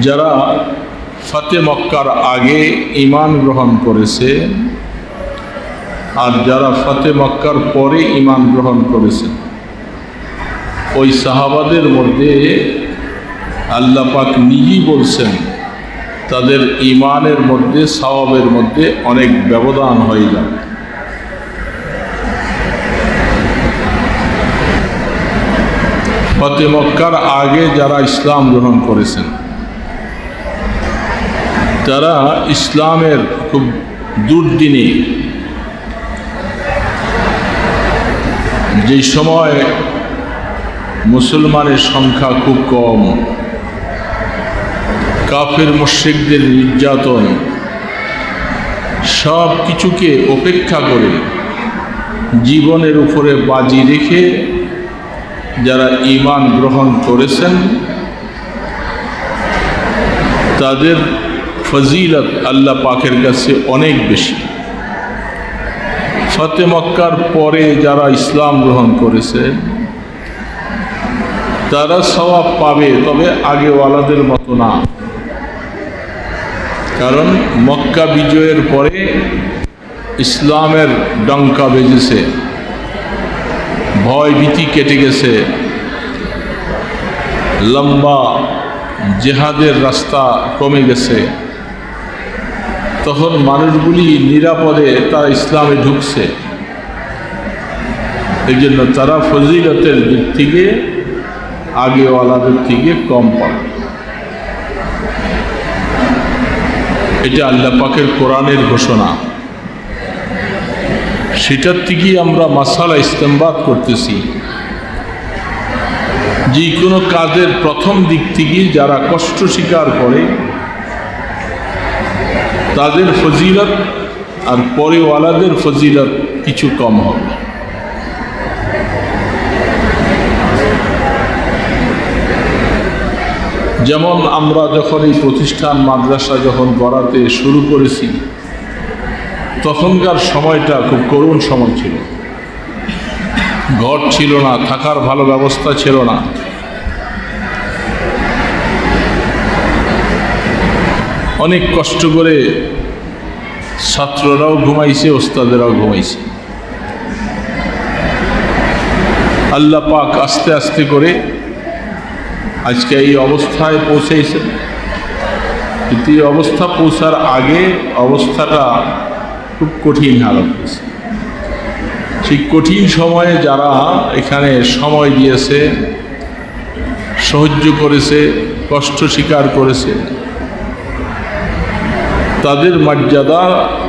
যারা ফতে মক্কার আগে ঈমান গ্রহণ করেছে আর যারা ফতে মক্কার পরে ঈমান গ্রহণ করেছেন, ওই সাহাবাদের মধ্যে আল্লাহ পাক নিজেই বলছেন তাদের ঈমানের মধ্যে, সওয়াবের মধ্যে অনেক ব্যবধান হয়ে যাবে। ফতে মক্কার আগে যারা ইসলাম গ্রহণ করেছেন, তারা ইসলামের খুব দুর্দিনে, যে সময় মুসলমানের সংখ্যা খুব কম, কাফের মুশরিকদের নির্যাতন, সব কিছুকে উপেক্ষা করে জীবনের উপরে বাজি রেখে যারা ঈমান গ্রহণ করেছেন, তাদের ফজিলত আল্লাহ পাকের কাছে অনেক বেশি। ফতে মক্কার পরে যারা ইসলাম গ্রহণ করেছে তারা সওয়াব পাবে, তবে আগেওয়ালাদের মতো না। কারণ মক্কা বিজয়ের পরে ইসলামের ডঙ্কা বেজেছে, ভয় ভীতি কেটে গেছে, লম্বা জেহাদের রাস্তা কমে গেছে। তখন মানুষগুলি নিরাপদে তারা ইসলামে ঢুকছে, এই জন্য তারা ফজিলতের দিক থেকে আগেওয়ালাদের থেকে কম পাবে। এটা আল্লাহ পাকের কোরআনের ঘোষণা। সেটার থেকেই আমরা মাসালা ইস্তেমবাদ করতেছি, যে কোনো কাজের প্রথম দিক থেকে যারা কষ্ট স্বীকার করে তাদের ফজিলত আর পরেওয়ালাদের ফজিলত কিছু কম হবে। যেমন আমরা যখন এই প্রতিষ্ঠান মাদ্রাসা যখন গড়াতে শুরু করেছি, তখনকার সময়টা খুব করুণ সময় ছিল। ঘর ছিল না, থাকার ভালো ব্যবস্থা ছিল না। অনেক কষ্ট করে ছাত্ররাও ঘুমাইছে, ওস্তাদেরাও ঘুমাইছে। আল্লাহ পাক আস্তে আস্তে করে আজকে এই অবস্থায় পৌঁছেছেন। কিন্তু এই অবস্থা পৌঁছার আগে অবস্থাটা খুব কঠিন হালত হয়েছে। সেই কঠিন সময়ে যারা এখানে সময় দিয়েছে, সহ্য করেছে, কষ্ট স্বীকার করেছে, তাদের মর্যাদা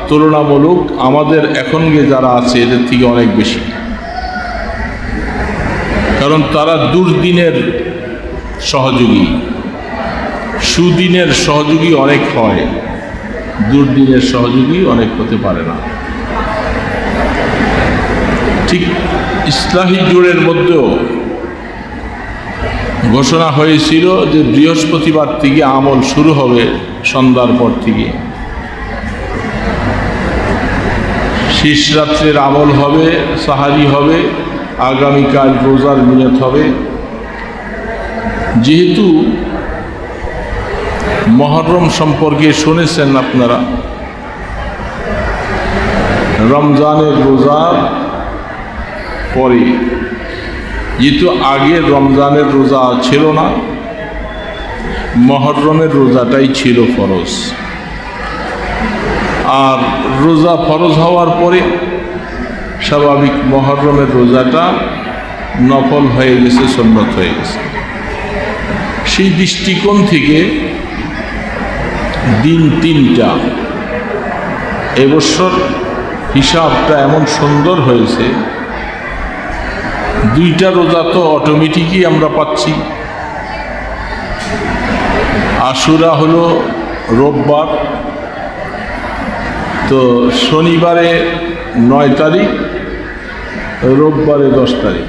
তুলনামূলক আমাদের এখনকে যারা আছে এদের থেকে অনেক বেশি। কারণ তারা দুর্দিনের সহযোগী, সুদিনের সহযোগী অনেক হয়, দুর্দিনের সহযোগী অনেক হতে পারে না। ঠিক ইসলাহি জোড়ের মধ্যেও ঘোষণা হয়েছিল যে বৃহস্পতিবার থেকে আমল শুরু হবে, সন্ধ্যার পর থেকে শেষ রাত্রের আমল হবে, সাহারি হবে, আগামীকাল রোজার নিয়ত হবে। যেহেতু মুহররম সম্পর্কে শুনেছেন আপনারা, রমজানের রোজার পরে, যেহেতু আগে রমজানের রোজা ছিল না, মুহররমের রোজাটাই ছিল ফরজ। আর রোজা ফরজ হওয়ার পরে স্বাভাবিক মুহররমের রোজাটা নফল হয়ে গেছে, সুন্নত হয়ে গেছে। সেই দৃষ্টিকোণ থেকে দিন তিনটা, এবছর হিসাবটা এমন সুন্দর হয়েছে, দুইটা রোজা তো অটোমেটিকই আমরা পাচ্ছি। আশুরা হলো রোববার, তো শনিবারে 9 তারিখ, রোববারে 10 তারিখ।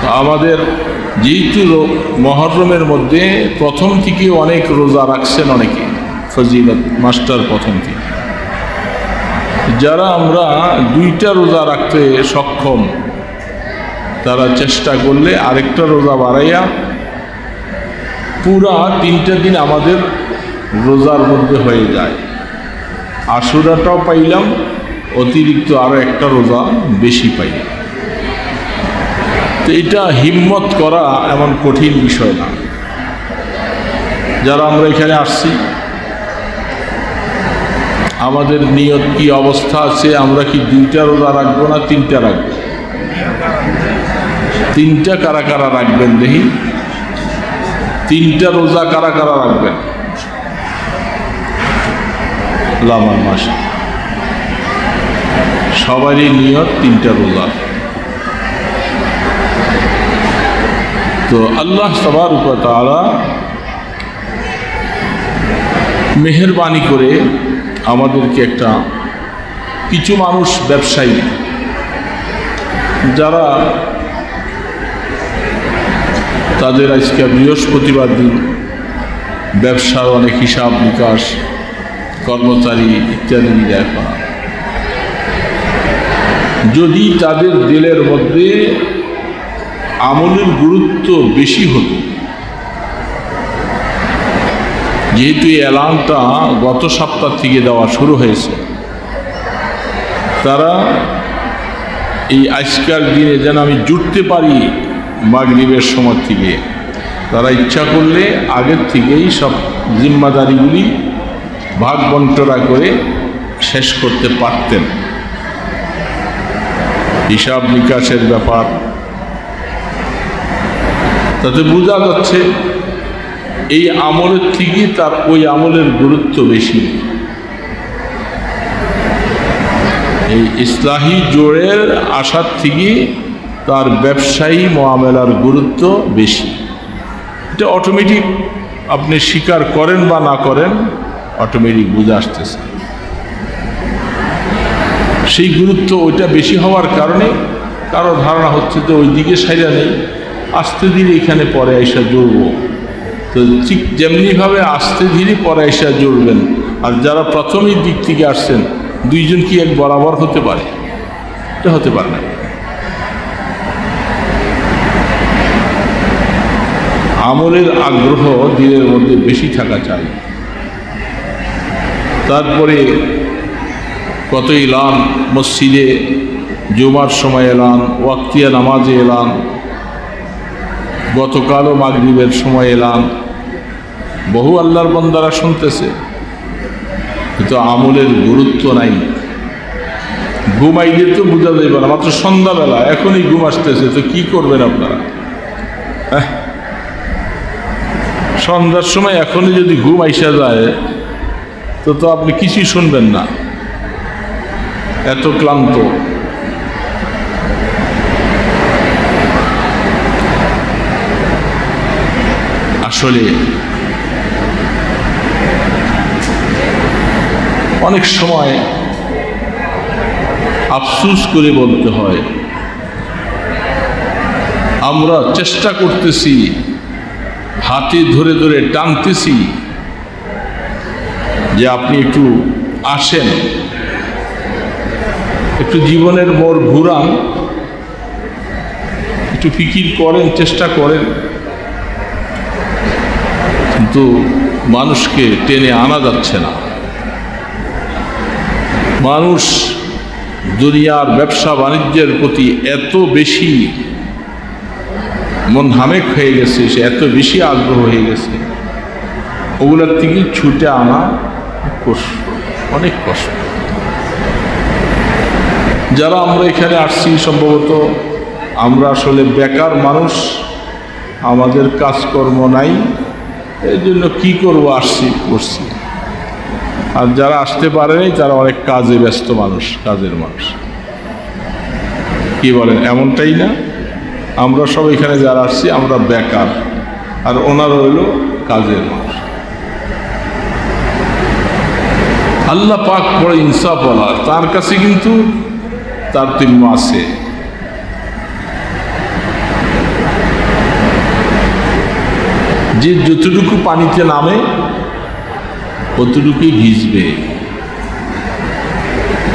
তো আমাদের যেহেতু মুহররমের মধ্যে প্রথম থেকে অনেক রোজা রাখছেন অনেকে, ফজিলত মাস্টার প্রথম থেকে, যারা আমরা দুইটা রোজা রাখতে সক্ষম, তারা চেষ্টা করলে আরেকটা রোজা বাড়াইয়া পুরা 3টা দিন আমাদের রোজার মধ্যে হয়ে যায়। আশুরাটাও পাইলাম, অতিরিক্ত আরও একটা রোজা বেশি পাইলাম। তো এটা হিম্মত করা এমন কঠিন বিষয় না। যারা আমরা এখানে আসছি, আমাদের নিয়ত কি অবস্থা আছে? আমরা কি 2টা রোজা রাখবো না 3টা রাখবো? 3টা কারা কারা রাখবেন দেখি? 3টা রোজা কারা কারা রাখবেন? লামার মাসে সবারই নিয়ত 3টা রোজা। তো আল্লাহ তাবারক ওয়া তাআলা মেহেরবানি করে আমাদেরকে কিছু মানুষ ব্যবসায়ী যারা তাদের আজকে বৃহস্পতিবার দিন ব্যবসার অনেক হিসাব নিকাশ, কর্মচারী ইত্যাদি দেখা, যদি তাদের দিলের মধ্যে আমলের গুরুত্ব বেশি হতো, যেহেতু এই এলানটা গত সপ্তাহ থেকে দেওয়া শুরু হয়েছে, তারা এই আজকের দিনে যেন আমি জুটতে পারি মাগরিবের সময় থেকে, তারা ইচ্ছা করলে আগের থেকেই সব জিম্মাদারিগুলি ভাগ বন্টনা করে শেষ করতে পারতেন। হিসাব নিকাশের ব্যাপার, তাতে বোঝা যাচ্ছে এই আমলের থেকে তার ওই আমলের গুরুত্ব বেশি। এই ইসলাহি জোরের আশার থেকে তার ব্যবসায়ী মুআমালার গুরুত্ব বেশি। এটা অটোমেটিক, আপনি স্বীকার করেন বা না করেন, অটোমেটিক বুঝে আসতেছে। সেই গুরুত্ব ওইটা বেশি হওয়ার কারণে কারো ধারণা হচ্ছে যে ওই দিকে সাইরা নেই, আস্তে ধীরে এখানে পরে আইসা জুড়ব। তো ঠিক যেমনিভাবে আস্তে ধীরে পরে আইসা জুড়বেন। আর যারা প্রথমেই দিক থেকে আসছেন, দুইজন কি এক বরাবর হতে পারে? এটা হতে পারে না। আমলের আগ্রহ দিনের মধ্যে বেশি থাকা চাই। তারপরে কত এলান, মসজিদে জুমার সময় এলান, ওয়াক্তিয়া নামাজে এলান, গতকালও মাগরিবের সময় এলান, বহু আল্লাহর বান্দারা শুনতেছে, কিন্তু আমলের গুরুত্ব নাই। ঘুমাইলে তো বোঝা যাবে না, মাত্র সন্ধ্যাবেলা, এখনই ঘুম আসতেছে, তো কি করবেন আপনারা? সন্ধ্যার সময় এখনই যদি ঘুম আইসা যায়, তো আপনি কিছুই শুনবেন না, এত ক্লান্ত। আসলে অনেক সময় আফসোস করে বলতে হয়, আমরা চেষ্টা করতেছি, হাতে ধরে ধরে টানতেছি যে আপনি একটু আসেন, একটু জীবনের মোড় ঘুরান, একটু ফিকির করেন, চেষ্টা করেন, কিন্তু মানুষকে টেনে আনা যাচ্ছে না। মানুষ দুনিয়ার ব্যবসা বাণিজ্যের প্রতি এত বেশি মনহামেক হয়ে গেছে, সে এত বেশি আগ্রহ হয়ে গেছে, ওগুলোর থেকে ছুটে আনা কষ্ট, অনেক কষ্ট। যারা আমরা এখানে আসছি, সম্ভবত আমরা আসলে বেকার মানুষ, আমাদের কাজকর্ম নাই, এই জন্য কী করবো, আসছি করছি। আর যারা আসতে পারেনি তারা অনেক কাজে ব্যস্ত মানুষ, কাজের মানুষ। কি বলেন, এমনটাই না? আমরা সব এখানে যারা আসছি আমরা বেকার, আর ওনারা হইল কাজের মানুষ। আল্লাহ পাক বড় ইনসাফওয়ালা, তার কাছে কিন্তু তারতম্য আছে। যে যতটুকু পানিতে নামে ততটুকুই ভিজবে।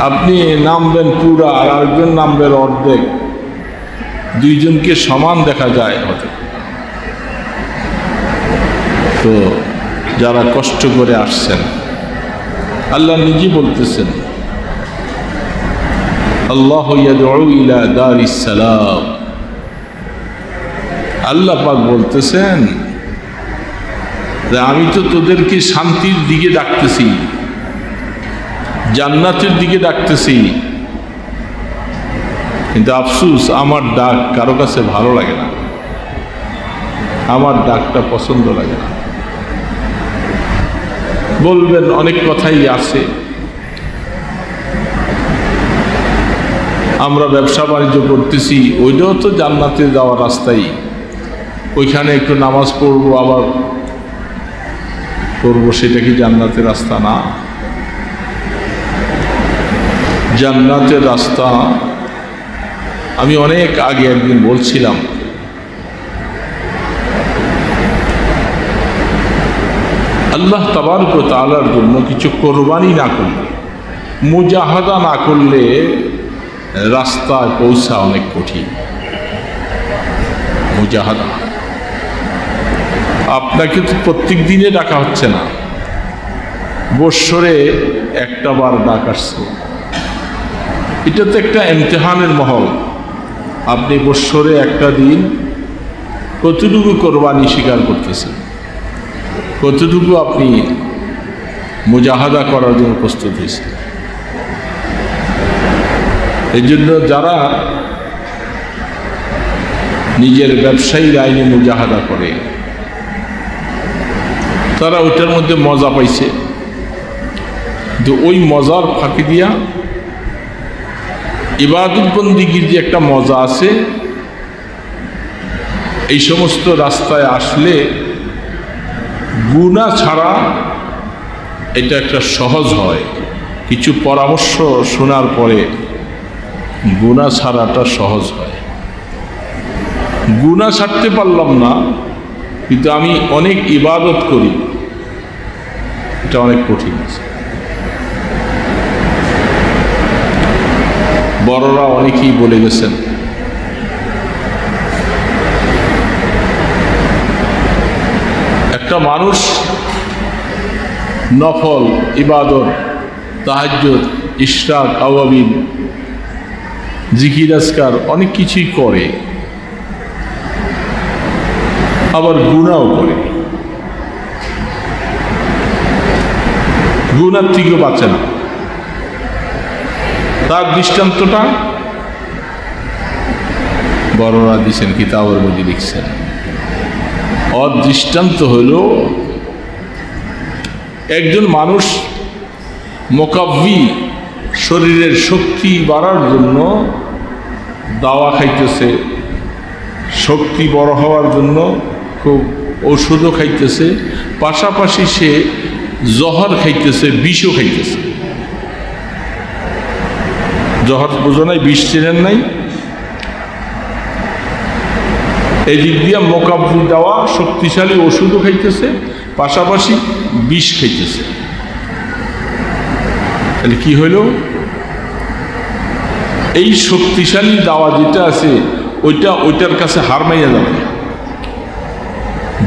আপনি নামবেন পুরা, আর আরেকজন নামবেন অর্ধেক, দুইজনকে সমান দেখা যায়। তো যারা কষ্ট করে আসছেন, আল্লাহ নিজে বলতেছেন আল্লাহু ইয়াদউ ইলা দারিস সালাম। আল্লাহ পাক বলতেছেন যে আমি তো তোদেরকে শান্তির দিকে ডাকতেছি, জান্নাতের দিকে ডাকতেছি, কিন্তু আফসোস আমার ডাক কারো কাছে ভালো লাগে না, আমার ডাকটা পছন্দ লাগে না। বলবেন অনেক কথাই আছে, আমরা ব্যবসা বাণিজ্য করতেছি, ওইটাও তো জান্নাতে যাওয়ার রাস্তাই, ওইখানে একটু নামাজ পড়বো আবার করবো, সেটা কি জান্নাতের রাস্তা না? জান্নাতের রাস্তা আমি অনেক আগে একদিন বলছিলাম, আল্লাহ তাবারক ওয়া তাআলার জন্য কিছু কোরবানি না করলে, মুজাহাদা না করলে রাস্তায় পৌঁছা অনেক কঠিন। মুজাহাদা আপনাকে তো প্রত্যেক দিনে ডাকা হচ্ছে না, বৎসরে একটা বার ডাক আসছে, এটা তো একটা ইমতিহানের মহল। আপনি বৎসরে একটা দিন কতটুকু কোরবানি স্বীকার করতেছেন, কতটুকু আপনি মুজাহাদা করার জন্য প্রস্তুত হয়েছেন। এই জন্য যারা নিজের ব্যবসায়ী লাইনে মুজাহাদা করে, তারা ওইটার মধ্যে মজা পাইছে, কিন্তু ওই মজার ফাঁকি দিয়া ইবাদত বন্দিগির যে একটা মজা আছে, এই সমস্ত রাস্তায় আসলে গুনাহ ছাড়া এটা একটা সহজ হয়। কিছু পরামর্শ শোনার পরে গুনাহ ছাড়াটা সহজ হয়। গুনাহ ছাড়তে পারলাম না, কিন্তু আমি অনেক ইবাদত করি, এটা অনেক কঠিন আছে। বড়রা অনেকেই বলে গেছেন, একটা মানুষ নফল ইবাদত, তাহাজ্জুদ, ইশরাক, আওয়াবিন, জিকির আজকার অনেক কিছুই করে, আবার গুনাহও করে, গুনার থেকেও বাঁচে না। তার দৃষ্টান্তটা বড়রা দিচ্ছেন, কিতাবের মধ্যে লিখছেন। দৃষ্টান্ত হইল একজন মানুষ মোকাব্বি, শরীরের শক্তি বাড়ার জন্য দাওয়া খাইতেছে, শক্তি বড় হওয়ার জন্য খুব ওষুধও খাইতেছে, পাশাপাশি সে জহর খাইতেছে, বিষও খাইতেছে। জহর বোঝো নাই, বিষ চেনেন নাই? এই দিক দিয়ে মোকাব্বি দেওয়া শক্তিশালী ওষুধও খাইতেছে, পাশাপাশি বিষ খাইতেছে। তাহলে কি হইল? এই শক্তিশালী দাওয়া যেটা আছে ওইটার কাছে হার মাইয়া যাবে,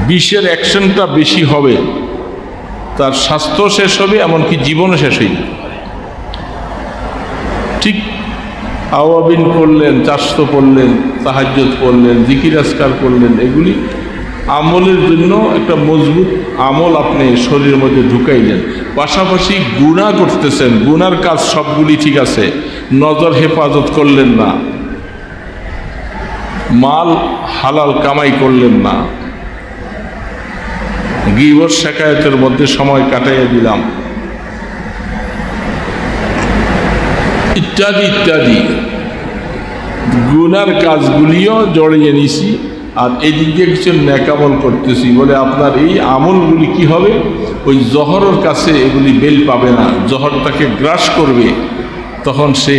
বিষের অ্যাকশনটা বেশি হবে, তার স্বাস্থ্য শেষ হবে, এমনকি জীবনও শেষ হয়ে যাবে। ঠিক আওয়াবিন করলেন, চাষতো করলেন, তাহাজ্জুদ করলেন, জিকির আজকার করলেন, এগুলি আমলের জন্য একটা মজবুত আমল আপনি শরীরের মধ্যে ঢুকাইলেন, পাশাপাশি গুনাহ করতেছেন, গুনার কাজ সবগুলি ঠিক আছে, নজর হেফাজত করলেন না, মাল হালাল কামাই করলেন না, গীবত শিকায়তের মধ্যে সময় কাটাইয়া দিলাম, ইত্যাদি ইত্যাদি গুনার কাজগুলিও জড়িয়ে নিছি, আর এদিক দিয়ে কিছু নেকামল করতেছি বলে আপনার এই আমলগুলি কি হবে? ওই জহরের কাছে এগুলি বেল পাবে না, জহর তাকে গ্রাস করবে, তখন সে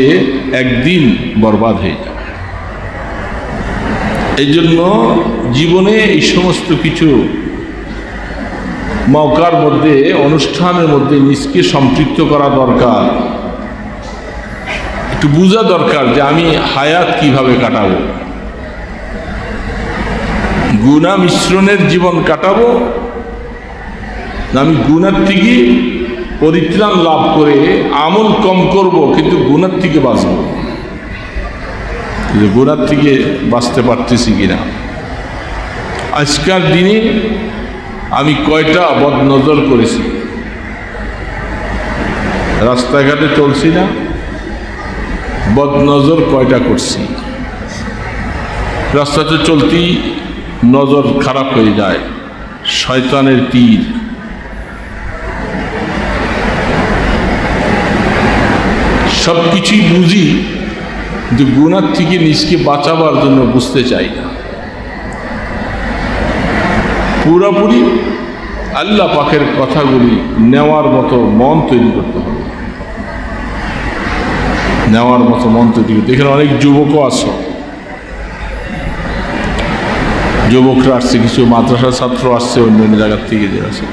একদিন বরবাদ হয়ে যাবে। এই জন্য জীবনে এই সমস্ত কিছু মৌকার মধ্যে, অনুষ্ঠানের মধ্যে নিজকে সম্পৃক্ত করা দরকার, একটু বোঝা দরকার যে আমি হায়াত কিভাবে কাটাবো, গুনাহ মিশ্রণের জীবন কাটাবো আমি গুনার থেকে পরিত্রাণ লাভ করে আমল কম করব, কিন্তু গুনার থেকে বাঁচব। গুনার থেকে বাঁচতে পারতেছি কিনা। আজকের দিনে আমি কয়টা বদনজর করেছি, রাস্তাঘাটে চলছি না, বদনজর কয়টা করছি। রাস্তাতে চলতেই নজর খারাপ হয়ে যায়, শয়তানের তীর। সব কিছুই বুঝি, কিন্তু গুনার থেকে নিজকে বাঁচাবার জন্য বুঝতে চাই না। পুরোপুরি আল্লাহ পাকের কথাগুলি নেওয়ার মতো মন তৈরি করতে হবে, নেওয়ার মতো মন তৈরি করতে। এখানে অনেক যুবকও আছে, যুবকরা আসছে, কিছু মাদ্রাসা ছাত্র আসছে, অন্য অন্য জায়গার থেকে যে আছে।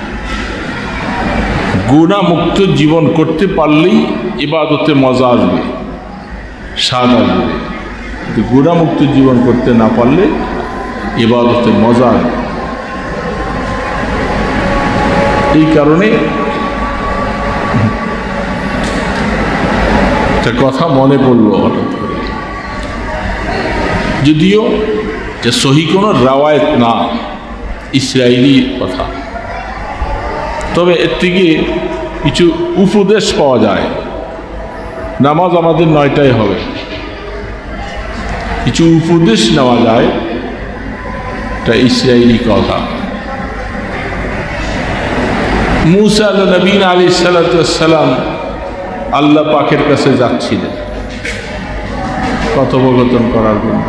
গুনাহমুক্ত জীবন করতে পারলেই ইবাদতে মজা আসবে, স্বাদ আসবে। কিন্তু গুনাহমুক্ত জীবন করতে না পারলে ইবাদতে মজা আসবে। এই কারণে একটা কথা মনে পড়ল হঠাৎ করে, যদিও যে সহি কোনো রাওয়ায়াত না, ইসরায়েলি কথা, তবে এর থেকে কিছু উপদেশ পাওয়া যায়। নামাজ আমাদের 9টায় হবে, কিছু উপদেশ নেওয়া যায়, এটা ইসরায়েলি কথা। মুসা নবীন আলাইহিস সালাতু ওয়াস সালাম আল্লাহ পাকের কাছে যাচ্ছিলেন কথোপকথন করার জন্য।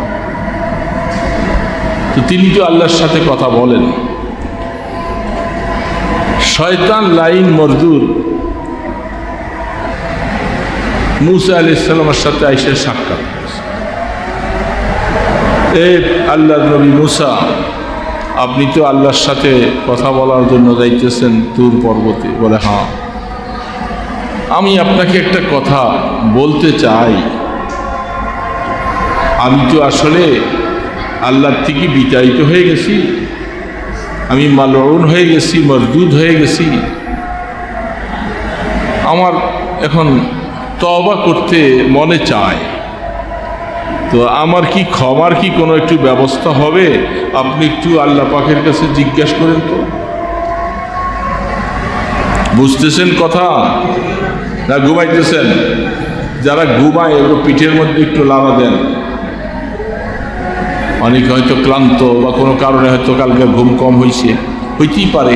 তো তিনি তো আল্লাহর সাথে কথা বলেন, শয়তান লাইন মরদুর মুসা আলাইহিস সালামের সাথে আইসা সাক্ষাৎ করেছে। আল্লাহর নবী মুসা, আপনি তো আল্লাহর সাথে কথা বলার জন্য যাইতেছেন তুর পর্বতে। বলে, হ্যাঁ, আমি আপনাকে একটা কথা বলতে চাই। আমি তো আসলে আল্লাহর থেকে বিতাড়িত হয়ে গেছি, আমি মালউন হয়ে গেছি, মরদুদ হয়ে গেছি। আমার এখন তওবা করতে মনে চায়, তো আমার কি ক্ষমার কি কোনো একটু ব্যবস্থা হবে? আপনি একটু আল্লাহ পাকের কাছে জিজ্ঞাসা করেন তো। বুঝতেছেন কথা না ঘুমাইতেছেন? যারা ঘুমায় এগুলো পিঠের মধ্যে একটু লাড়া দেন। অনেকে হয়তো ক্লান্ত বা কোনো কারণে হয়তো কালকে ঘুম কম হয়েছে, হইতেই পারে।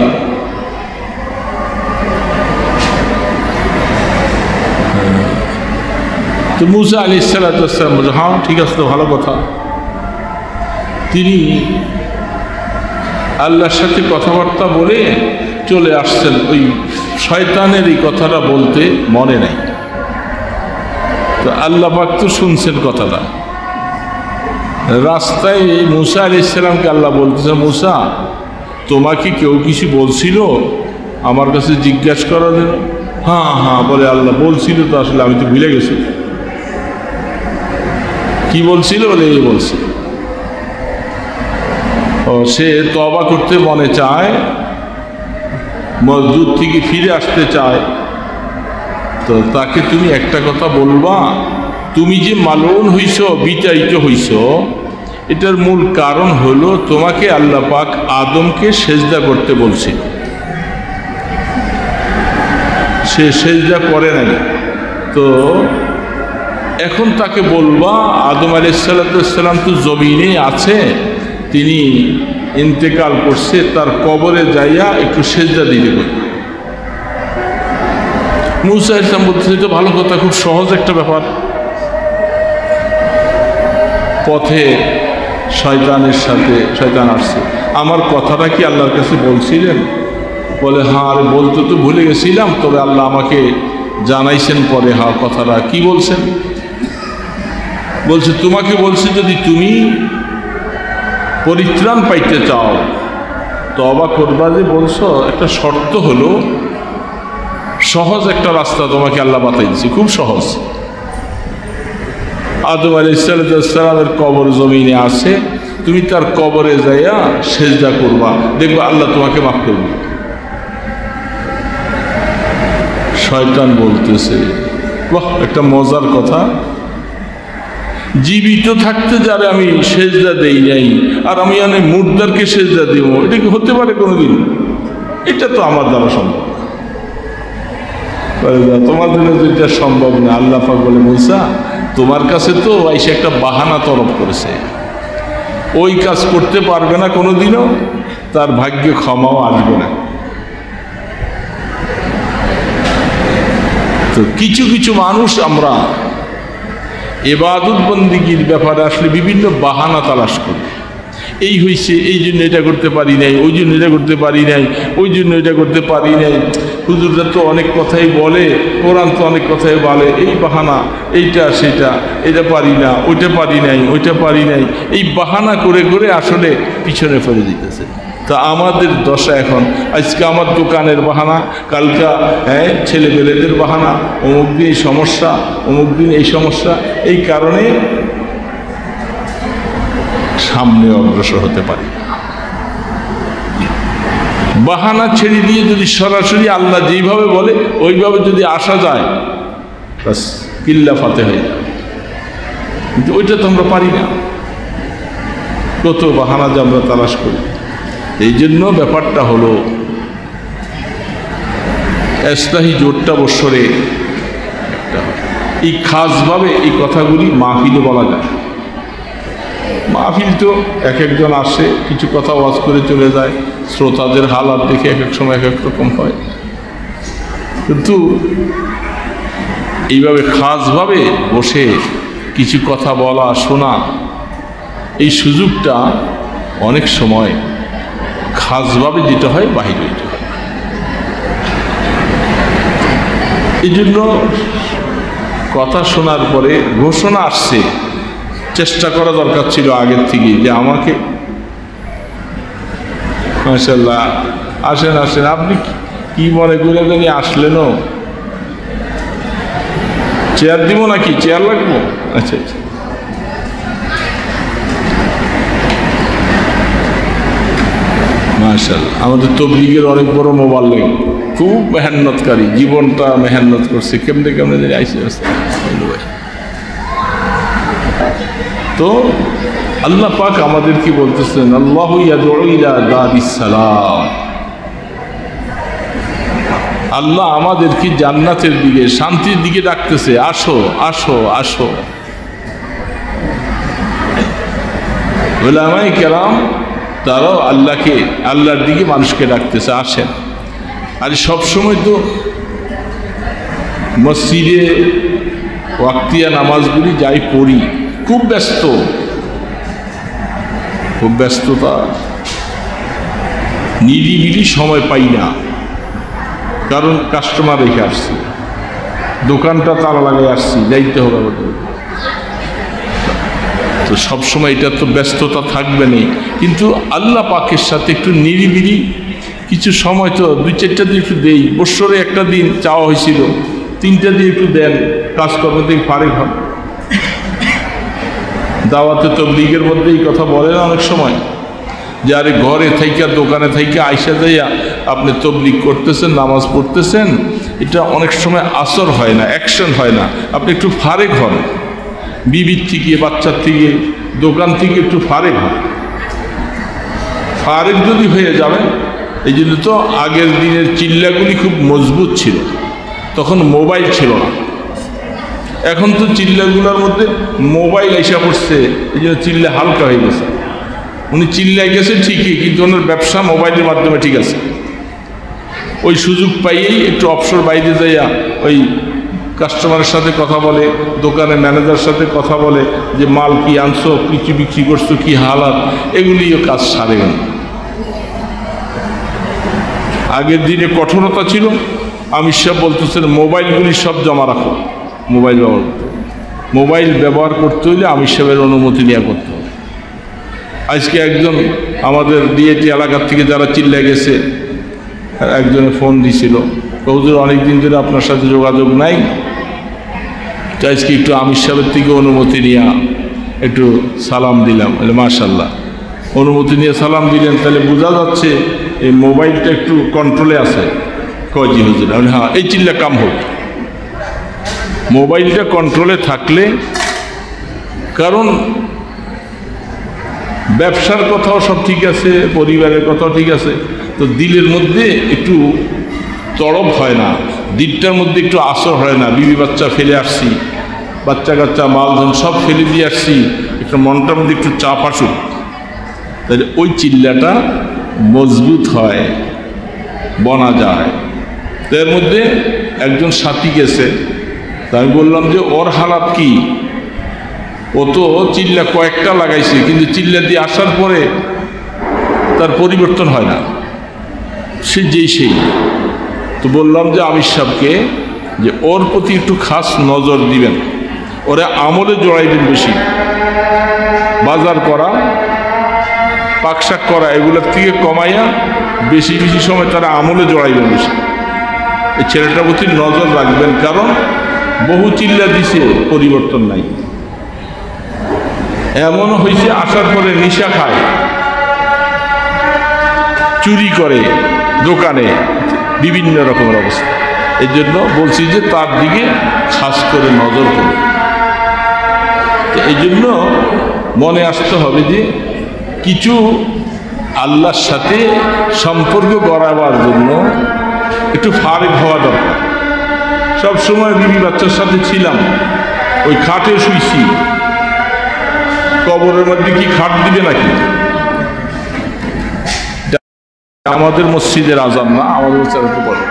তো মুসা আলাইহিস সালাতু ওয়াস সালাম বলে, হ্যাঁ ঠিক আছে, তো ভালো কথা। তিনি আল্লাহর সাথে কথাবার্তা বলে চলে আসছেন। ওই শয়তানের এই কথাটা বলতে মনে নাই। তো আল্লাহ পাক তো শুনছেন কথাটা। রাস্তায় মুসা আলাইহিস সালামকে আল্লাহ বলতেছে, মুসা তোমাকে কেউ কিছু বলছিল আমার কাছে জিজ্ঞাসা করার জন্য? হ্যাঁ হ্যাঁ বলে, আল্লাহ বলছিল তো, আসলে আমি তো ভুলে গেছি। কি বলছিল? বলে এই বলছিল, ও সে তওবা করতে মনে চায়, মসজিদ থেকে ফিরে আসতে চায়। তো তাকে তুমি একটা কথা বলবা, তুমি যে মালউন হইছ, বিতাড়িত হইছ, এটার মূল কারণ হলো তোমাকে আল্লাহ পাক আদমকে সেজদা করতে বলছে, সে সেজদা করে নাই। তো এখন তাকে বলবা আদম আলাইহিস সালাম তো জমিনে আছে, তিনি ইন্তেকাল করছে, তার কবরে যাইয়া একটু সেজদা দিতে বলবে। মুসা আলাইহিস সালাম বলতেছে, এটা ভালো কথা, খুব সহজ একটা ব্যাপার। পথে শয়তানের সাথে শয়তান আসছে, আমার কথাটা কি আল্লাহর কাছে বলছিলেন? বলে, হ্যাঁ, আরে বলতে তো ভুলে গেছিলাম, তবে আল্লাহ আমাকে জানাইছেন পরে। হ্যাঁ, কথাটা কি বলছেন? বলছে, তোমাকে বলছে যদি তুমি পরিত্রাণ পাইতে চাও, তওবা করবা যে বলছো, একটা শর্ত হলো, সহজ একটা রাস্তা তোমাকে আল্লাহ বাতাই দিচ্ছে, খুব সহজ। আদম আলাইহিস সালামের কবর জমিনে আছে, তুমি তার কবরে যাইয়া সেজদা করবা, দেখবা আল্লাহ তোমাকে মাফ করবে। শয়তান বলতেছে, বাহ, একটা মজার কথা, জীবিত থাকতে যারে আমি সেজদা দেই নাই, আর আমি মুর্দারকে সেজদা দিব, এটা কি হতে পারে কোনোদিন? এটা তো আমার দ্বারা সম্ভব। তোমাদের যেটা সম্ভব না, আল্লাহ পাক বলে, মুসা তোমার কাছে তো আইসা একটা বাহানা তরফ করেছে, ওই কাজ করতে পারবে না কোনোদিনও, তার ভাগ্যে ক্ষমাও আসবে না। তো কিছু কিছু মানুষ আমরা ইবাদত বন্দেগীর ব্যাপারে আসলে বিভিন্ন বাহানা তালাশ করি। এই হয়েছে, এই জন্য এটা করতে পারি নাই, ওই জন্য এটা করতে পারি নাই, ওই জন্য এটা করতে পারি নাই, হুজুররা তো অনেক কথাই বলে, কোরআন তো অনেক কথাই বলে, এই বাহানা, এইটা সেটা, এটা পারি না, ওইটা পারি নাই, ওইটা পারি নাই, এই বাহানা করে করে আসলে পিছনে ফেলে দিতেছে। তা আমাদের দশা এখন, আজকে আমার দোকানের বাহানা, কালকা ছেলেমেয়েদের বাহানা, অমুক দিন এই সমস্যা, অমুক দিন এই সমস্যা, এই কারণে সামনে অগ্রসর হতে পারি। বাহানা ছেড়ে দিয়ে যদি সরাসরি আল্লাহ যেইভাবে বলে ওইভাবে যদি আসা যায়, বাস কিল্লা ফাতে হয়ে যায়। কিন্তু ওইটা তো আমরা পারি না, কত বাহানা যে আমরা তালাশ করি। এই জন্য ব্যাপারটা হলো এস্তাহি জোরটা বৎসরে একটা, এই খাসভাবে এই কথাগুলি মাহফিলে বলা যায়। মাহফিল তো এক একজন আসে, কিছু কথা ওয়াজ করে চলে যায়, শ্রোতাদের হালাত দেখে এক এক সময় এক এক রকম হয়। কিন্তু এইভাবে খাসভাবে বসে কিছু কথা বলা, শোনা, এই সুযোগটা অনেক সময় খাসভাবে যেটা হয় বাহিরে যেতে হয়। এই জন্য কথা শোনার পরে ঘোষণা আসছে, চেষ্টা করা দরকার ছিল আগের থেকে যে আমাকে, মাশাআল্লাহ, আসেন আসেন, আপনি কি মনে করে জানি আসলেনও, চেয়ার দিব নাকি, চেয়ার লাগবো? আচ্ছা আচ্ছা, মাশাআল্লাহ। আমাদের তবলিগের অনেক বড় মোবাইল লাগে, খুব মেহনতকারী, জীবনটা মেহনত করছে, কেমনে কেমনে জানি আইসে আসছে। তো আল্লাহ পাক আমাদের কি বলতেছেন, আল্লাহু ইয়াদউ ইলা দারিস সালাম, আল্লাহ আমাদেরকে জান্নাতের দিকে, শান্তির দিকে ডাকতেছে, আসো আসো আসো। উলামায়ে কেরাম তারাও আল্লাহকে, আল্লাহর দিকে মানুষকে ডাকতেছে, আসেন। আর সবসময় তো মসজিদে ওয়াক্তিয়া নামাজগুলি যাই পড়ি, খুব ব্যস্ত, খুব ব্যস্ততা, নিরিবিলি সময় পাই না, কারণ কাস্টমার রেখে আসছি, দোকানটা তালা লাগাই আসছি, যাইতে হবে আমাদের। তো সবসময় এটা তো ব্যস্ততা থাকবে না, কিন্তু আল্লাহ পাকের সাথে একটু নিরিবিলি কিছু সময় তো 2-4টা দিন একটু দেই। বৎসরে একটা দিন চাওয়া হয়েছিল, 3টা দিন একটু দেন, কাজকর্ম থেকে ফারেক হন। দাওয়াতে তবলিগের মধ্যে এই কথা বলে না অনেক সময়, যে আরে ঘরে থাইকা, দোকানে থাইকা আইসা যাইয়া আপনি তবলিগ করতেছেন, নামাজ পড়তেছেন, এটা অনেক সময় আসর হয় না, অ্যাকশন হয় না, আপনি একটু ফারেক হন, বিবির থেকে, বাচ্চার থেকে, দোকান থেকে একটু ফারেক হন। ফারেক যদি হয়ে যাবে, এই জন্য তো আগের দিনের চিল্লাগুলি খুব মজবুত ছিল, তখন মোবাইল ছিল না। এখন তো চিল্লাগুলোর মধ্যে মোবাইল এসে পড়ছে, এই জন্য চিল্লা হালকা হয়ে গেছে। উনি চিল্লাই গেছে ঠিকই, কিন্তু ওনার ব্যবসা মোবাইলের মাধ্যমে ঠিক আছে। ওই সুযোগ পাইয়েই একটু অবসর বাইরে যাইয়া ওই কাস্টমারের সাথে কথা বলে, দোকানের ম্যানেজারের সাথে কথা বলে, যে মাল কি আনছো, কি বিক্রি করছো, কি হালাত, এগুলিও কাজ সারে গেল। আগের দিনে কঠোরতা ছিল, আমির সাহেব বলতেছেন মোবাইলগুলি সব জমা রাখো, মোবাইল ব্যবহার করতে হইলে আমির সাহেবের অনুমতি নেওয়া করতে হবে। আজকে একজন আমাদের ডিএটি এলাকার থেকে যারা চিল্লা গেছে, একজনে ফোন দিছিল, হুজুর অনেকদিন ধরে আপনার সাথে যোগাযোগ নাই, তো আজকে একটু আমির সাহেবের থেকে অনুমতি নিয়ে একটু সালাম দিলাম। মাশাআল্লাহ, অনুমতি নিয়ে সালাম দিলেন, তাহলে বোঝা যাচ্ছে এই মোবাইলটা একটু কন্ট্রোলে আছে। কয় জি হুজুর। আমি হ্যাঁ, এই চিল্লা কাম হোক। মোবাইলটা কন্ট্রোলে থাকলে, কারণ ব্যবসার কথাও সব ঠিক আছে, পরিবারের কথাও ঠিক আছে, তো দিলের মধ্যে একটু তড়প হয় না, দিলটার মধ্যে একটু আসর হয় না। বিবি বাচ্চা ফেলে আসছি, বাচ্চা কাচ্চা মালধন সব ফেলে দিয়ে আসছি, একটু মনটার মধ্যে একটু চাপ আসুক, তাহলে ওই চিল্লাটা মজবুত হয়, বনা যায়। তো এর মধ্যে একজন সাথী গেছে, তা আমি বললাম যে ওর হালাত কি? ও তো চিল্লা কয়েকটা লাগাইছে, কিন্তু চিল্লা দিয়ে আসার পরে তার পরিবর্তন হয় না, সে যেই সেই। তো বললাম যে আমির সাহেবকে যে ওর প্রতি একটু খাস নজর দিবেন, ওরা আমলে জড়াইবেন বেশি, বাজার করা, পাকশাক করা এগুলোর থেকে কমাইয়া বেশি বেশি সময় তারা আমলে জড়াইবেন বেশি। এই ছেলেটার প্রতি নজর রাখবেন, কারণ বহু চিল্লা দিছে, পরিবর্তন নাই। এমনও হয়েছে আসার পরে নেশা খায়, চুরি করে দোকানে, বিভিন্ন রকমের অবস্থা। এই জন্য বলছি যে তার দিকে খাস করে নজর করুন। এই জন্য মনে আসতে হবে যে কিছু আল্লাহর সাথে সম্পর্ক গড়াবার জন্য একটু ফারেক হওয়া দরকার। সবসময় বিবি বাচ্চার সাথে ছিলাম, ওই খাটে শুইছি, কবরের মধ্যে কি খাট দিবে নাকি? আমাদের মসজিদের আজান না, আমাদের মসজিদে বলে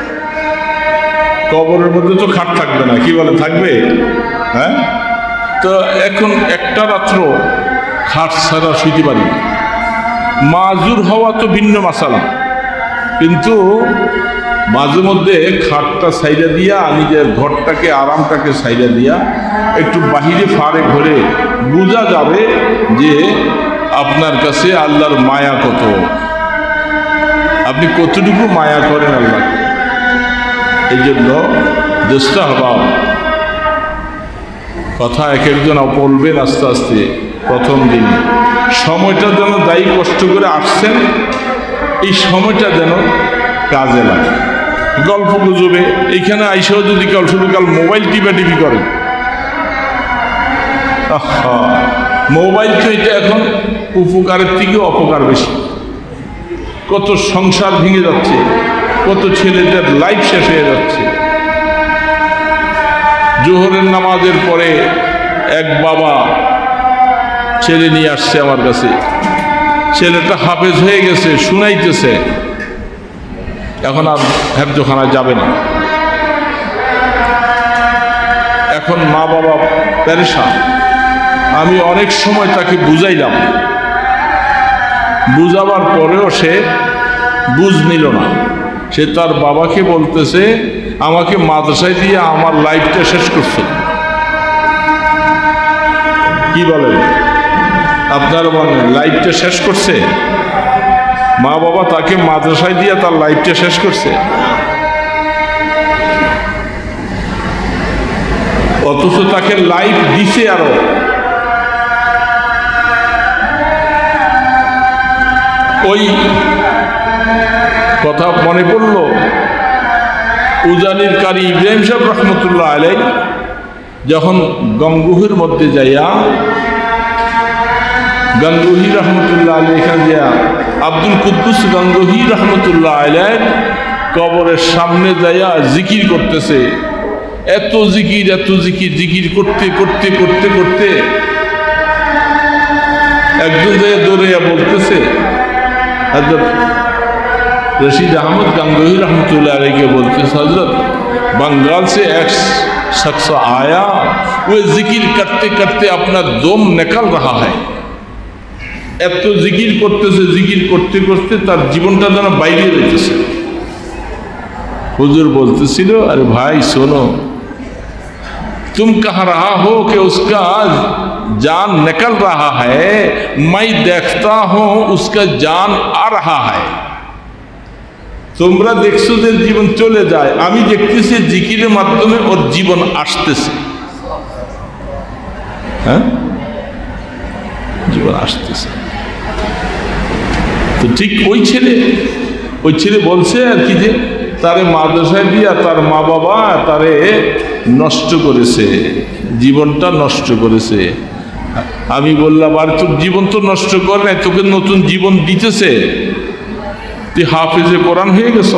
কবরের মধ্যে তো খাট থাকবে না, কি বলে থাকবে? হ্যাঁ, তো এখন একটা রাত্র খাট ছাড়া শুইতে পারি। মাজুর হওয়া তো ভিন্ন মাসালা, কিন্তু মাঝে মধ্যে খাটটা সাইডা দিয়া, নিজের ঘরটাকে আরামটাকে সাইডা দিয়া একটু বাহিরে ফারে ঘরে বোঝা যাবে যে আপনার কাছে আল্লাহর মায়া কত, আপনি কতটুকু মায়া করেন আল্লাহ। এই জন্য দোষটা হবা কথা এক একজন বলবেন আস্তে আস্তে। প্রথম দিন সময়টা যেন দায়ী কষ্ট করে আসছেন, এই সময়টা যেন কাজে লাগে। গল্প গুজবে এইখানে আইসাও যদি কাল শুধু কাল মোবাইল টিপি করেন, মোবাইল তো এটা এখন উপকারের থেকে অপকার বেশি। কত সংসার ভেঙে যাচ্ছে, কত ছেলেদের লাইফ শেষ হয়ে যাচ্ছে। জোহরের নামাজের পরে এক বাবা ছেলে নিয়ে আসছে আমার কাছে, ছেলেটা হাফেজ হয়ে গেছে, শুনাইতেছে, এখন আর হেফজোখানায় যাবে না। এখন মা বাবা পেরেশান। আমি অনেক সময় তাকে বুঝাইলাম, বুঝাবার পরেও সে বুঝ নিল না। সে তার বাবাকে বলতেছে আমাকে মাদ্রাসায় দিয়ে আমার লাইফটা শেষ করছে। কি বলেন আপনারা? বলেন লাইফটা শেষ করছে? মা বাবা তাকে মাদ্রাসায় দিয়ে তার লাইফটা শেষ করছে, অথচ তাকে লাইফ দিছে আরো। ওই কথা মনে পড়ল, উজানির কারি ইব্রাহিম সাহেব রহমতুল্লাহ আলাইহি যখন গঙ্গুহির মধ্যে যাইয়া, গঙ্গুহি রহমতুল্লাহ আলাইহি এখানে যাইয়া আব্দুল কুদ্দুস গঙ্গুহি রহমতুল্লাহ আলাইহি কবরের সামনে যাইয়া জিকির করতেছে। এত জিকির, এত জিকির, জিকির করতে করতে করতে করতে একজন যাইয়া দৌড়াইয়া বলতেছে, हजरत रशीद अहमद गंगोही रहमतुल्लाह अलैह के बोलते, हजरत बंगाल से एक शख्स आया, वो जिकिर करते करते अपना दम निकल रहा है। এত জিকির করতেছে, জিকির করতে করতে তার জীবনটা যেন বাইরে যেতেছে। হুজুর বলতেছিল, अरे भाई सुनो, तुम कह रहा हो कि उसका जान निकल रहा है, मैं देखता हूं उसका जान आ रहा है। তোমরা দেখছো যে জীবন চলে যায়, আমি দেখতেছি জিকিরের মাধ্যমে ওর জীবন আসতেছে। হ্যাঁ, জীবন আসতেছে। তো ঠিক ওই ছেলে বলছে আর কি যে তারে মাদ্রাসায় দিয়া তার মা বাবা তারে নষ্ট করেছে, জীবনটা নষ্ট করেছে। আমি বললাম, আর তোর জীবন তো নষ্ট করে নাই, তোকে নতুন জীবন দিতেছে, তুই হাফেজে কোরআন হয়ে গেছ।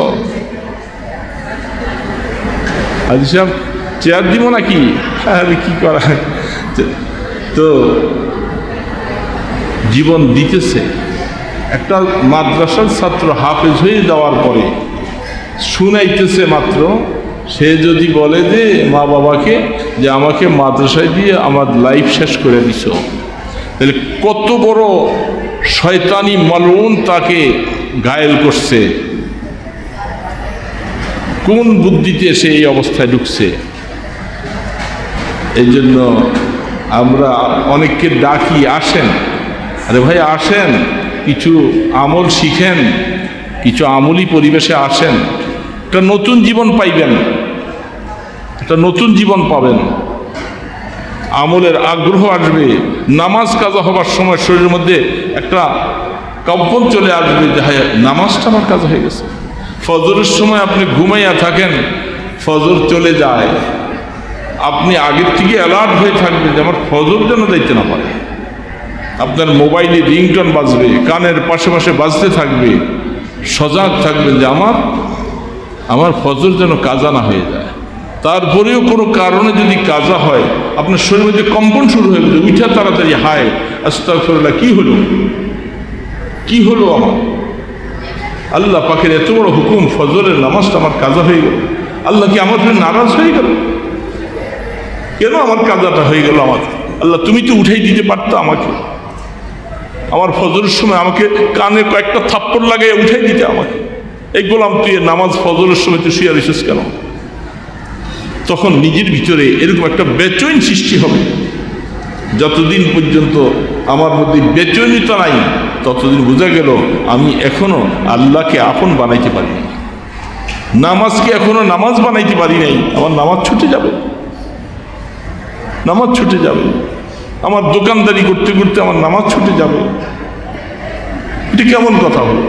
হাজী সাহেব চেয়ার দিব নাকি? আরে কি করা, তো জীবন দিতেছে। একটা মাদ্রাসার ছাত্র হাফেজ হয়ে যাওয়ার পরে শুনাইতেছে মাত্র, সে যদি বলে যে মা বাবাকে যে আমাকে মাদ্রাসায় দিয়ে আমার লাইফ শেষ করে দিছ, তাহলে কত বড় শয়তানি মালউন তাকে ঘায়েল করছে, কোন বুদ্ধিতে সে এই অবস্থায় ঢুকছে। এই জন্য আমরা অনেককে ডাকি, আসেন, আরে ভাই আসেন, কিছু আমল শিখেন, কিছু আমলি পরিবেশে আসেন, একটা নতুন জীবন পাইবেন, একটা নতুন জীবন পাবেন, আমলের আগ্রহ আসবে। নামাজ কাজা হবার সময় শরীরের মধ্যে একটা কম্পন চলে আসবে যে হ্যাঁ নামাজটা আমার কাজ হয়ে গেছে। ফজরের সময় আপনি ঘুমাইয়া থাকেন, ফজর চলে যায়, আপনি আগের থেকে অ্যালার্ট হয়ে থাকবেন যে আমার ফজর যেন যাইতে না পারে। আপনার মোবাইলে রিংটোন বাজবে, কানের পাশে পাশে বাজতে থাকবে, সজাগ থাকবেন যে আমার ফজর যেন কাজা না হয়ে যায়। তারপরেও কোনো কারণে যদি কাজা হয়, আপনার শরীরের মধ্যে কম্পন শুরু হয়ে গেছে, উঠা তাড়াতাড়ি হায় আস্তাগফিরুল্লাহ, কি হলো কি হলো, আমার আল্লাহ পাকের এত বড় হুকুম, ফজরের নামাজটা আমার কাজা হয়ে গেল, আল্লাহ কি আমার জন্য নারাজ হয়ে গেল? কেন আমার কাজাটা হয়ে গেল? আমার আল্লাহ তুমি তো উঠাই দিতে পারতো আমাকে, আমার ফজরের সময় আমাকে কানে কয়েকটা থাপ্পড় লাগাই উঠাই দিতে আমাকে। এই গোলাম তুই নামাজ ফজরের সময় তুই শুয়ে রইছিস কেন? তখন নিজের ভিতরে এরকম একটা বেচৈন সৃষ্টি হবে। যতদিন পর্যন্ত আমার মধ্যে বেচৈনিতা নাই, ততদিন বোঝা গেল আমি এখনো আল্লাহকে আপন বানাইতে পারি নাই, নামাজকে এখনো নামাজ বানাইতে পারি নাই। আমার নামাজ ছুটে যাবে, নামাজ ছুটে যাবে, আমার দোকানদারি করতে করতে আমার নামাজ ছুটে যাবে। এটা কেমন কথা হলো?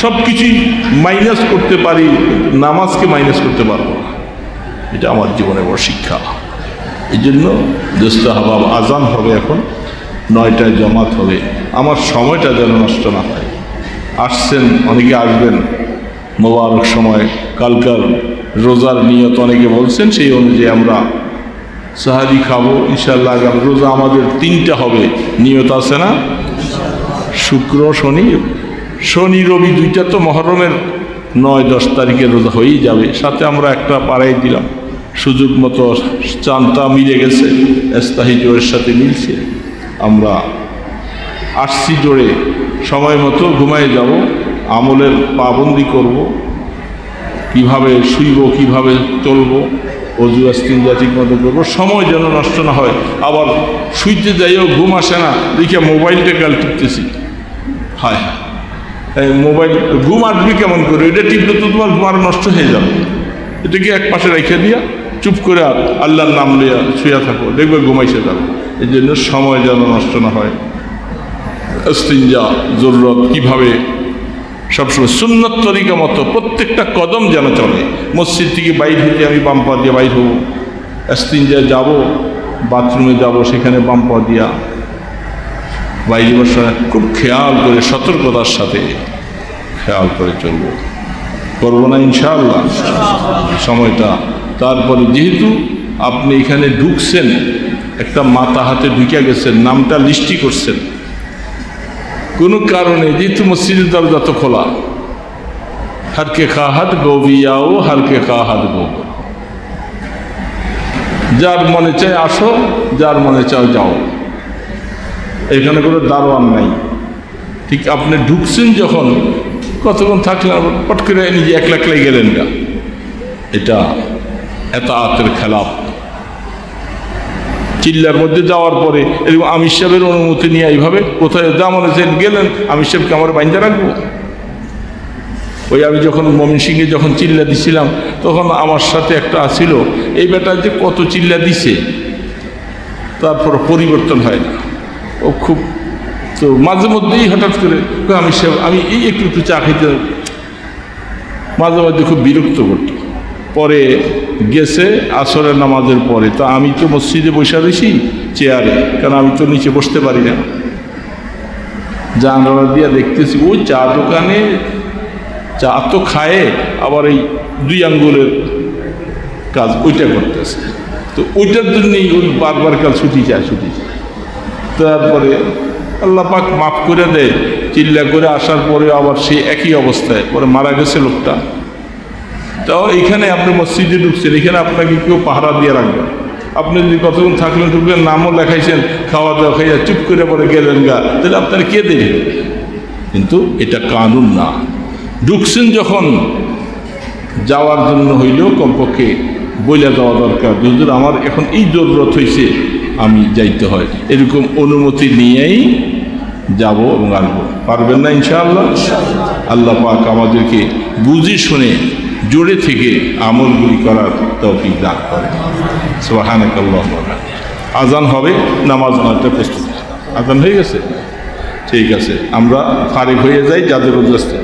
সব কিছুই মাইনাস করতে পারি, নামাজকে মাইনাস করতে পারবো না। এটা আমার জীবনে বড় শিক্ষা। এই জন্য দোস্ত হাবাব, আজান হবে এখন, 9টায় জামাত হবে, আমার সময়টা যেন নষ্ট না হয়। আসছেন, অনেকে আসবেন, মোবারক সময়, কালকার রোজার নিয়ত অনেকে বলছেন, সেই অনুযায়ী আমরা সাহারি খাবো ইনশাল্লাহ। আগামী রোজা আমাদের 3টা হবে, নিয়ত আছে না? শুক্র শনি রবি 2টা তো মহরমের 9-10 তারিখের রোজা হয়েই যাবে। সাথে আমরা একটা পাড়াই দিলাম, সুযোগ মতো চাঁদটা মিলে গেছে, এস্তাহি জোরের সাথে মিলছে, আমরা আসছি জোরে, সময় মতো ঘুমায় যাব, আমলের পাবন্দি করব, কিভাবে শুইব, কিভাবে চলবো, অজু ইস্তিনজা ঠিক মতো করবো, সময় যেন নষ্ট না হয়। আবার শুইতে যাইও ঘুম আসে না, দেখে মোবাইলটা গাল টিপতেছি, হায় মোবাইল ঘুম আসবি কেমন করে? এটা টিপলে তো তোমার ঘুম আরো নষ্ট হয়ে যাবে। এটাকে এক পাশে রেখে দিয়া চুপ করে আল্লাহর নাম লইয়া শুয়া থাকো, দেখবে ঘুমাইছে যাবে। এই জন্য সময় যেন নষ্ট না হয়। ইস্তিনজা জরুরত কিভাবে সবসময় সুন্নত তরিকা মতো প্রত্যেকটা কদম যেন চলে। মসজিদ থেকে বাইর হইতে আমি বাম পা দিয়ে বাইর হবো, ইস্তিনজায় যাব, বাথরুমে যাব, সেখানে বাম পা দিয়া বাইরে বসে খুব খেয়াল করে, সতর্কতার সাথে খেয়াল করে চলব, করবো না ইনশাআল্লাহ সময়টা। তারপরে যেহেতু আপনি এখানে ঢুকছেন, একটা মাথা হাতে ঢুকে গেছেন, নামটা লিস্টি করছেন, কোনো কারণে যেহেতু মসজিদের দরজা তো খোলা, হারকে খাহাত গবিয়াও হারকে খাহাত গো, যার মনে চায় আসো, যার মনে চায় যাও, এখানে কোনো দারোয়ান নাই। ঠিক আপনি ঢুকছেন যখন, কতক্ষণ থাকলেন, পট করে নিজে একলা একলাই গেলেন না, এটা এতাআতের খেলাফ। চিল্লার মধ্যে যাওয়ার পরে এরকম আমির সাহেবের অনুমতি নিয়ে এইভাবে কোথায় যা মনে চান গেলেন, আমির সাহেবকে আমার বাইন্দা রাখবো? ওই আমি যখন ময়মনসিংহে যখন চিল্লা দিছিলাম, তখন আমার সাথে একটা আসিল, এই বেটা যে কত চিল্লা দিছে, তারপর পরিবর্তন হয় না। ও খুব তো মাঝে মধ্যেই হঠাৎ করে আমির সাহেব, আমি এই একটু চা খাইতে, মাঝে মাঝে খুব বিরক্ত করত। পরে গেছে আসরের নামাজের পরে, তো আমি তো মসজিদে বসে রয়েছি চেয়ারে, কারণ আমি তো নিচে বসতে পারি না। জানালা দিয়ে দেখতেছি ওই চা দোকানে চা তো খায়, আবার এই 2 আঙ্গুলের কাজ ওইটা করতেছে। তো ওইটার জন্যই ওই বারবার কাল ছুটি চায়। তারপরে আল্লাহ পাক মাফ করে দেয়, চিল্লা করে আসার পরে আবার সেই একই অবস্থায় পরে মারা গেছে লোকটা। তাও এইখানে আপনি মসজিদে ঢুকছেন, এখানে আপনাকে কেউ পাহারা দিয়ে রাখবে। আপনি যদি কতক্ষণ থাকলেন ঢুকলেন, নামও লেখাইছেন, খাওয়া দাওয়া খাইয়া চুপ করে পরে গেলেন গা, তাহলে আপনার কে দেবে? কিন্তু এটা কানুন না। ঢুকছেন যখন, যাওয়ার জন্য হইলেও কমপক্ষে বইলে দেওয়া দরকার, হুজুর আমার এখন এই জরুরত হয়েছে, আমি যাইতে হয়, এরকম অনুমতি নিয়েই যাব এবং আসবো। পারবেন না ইনশাআল্লাহ? আল্লাহ পাক আমাদেরকে বুঝে শুনে জোরে থেকে আমলগুলি করার তৌফিক দান করে। সুবহানাকাল্লাহুম্মা ওয়া বিহামদিক। আজান হবে, নামাজ পড়তে প্রস্তুত। আজান হয়ে গেছে? ঠিক আছে, আমরা ফারিগ হয়ে যাই যাদের উদ্দেশ্যে।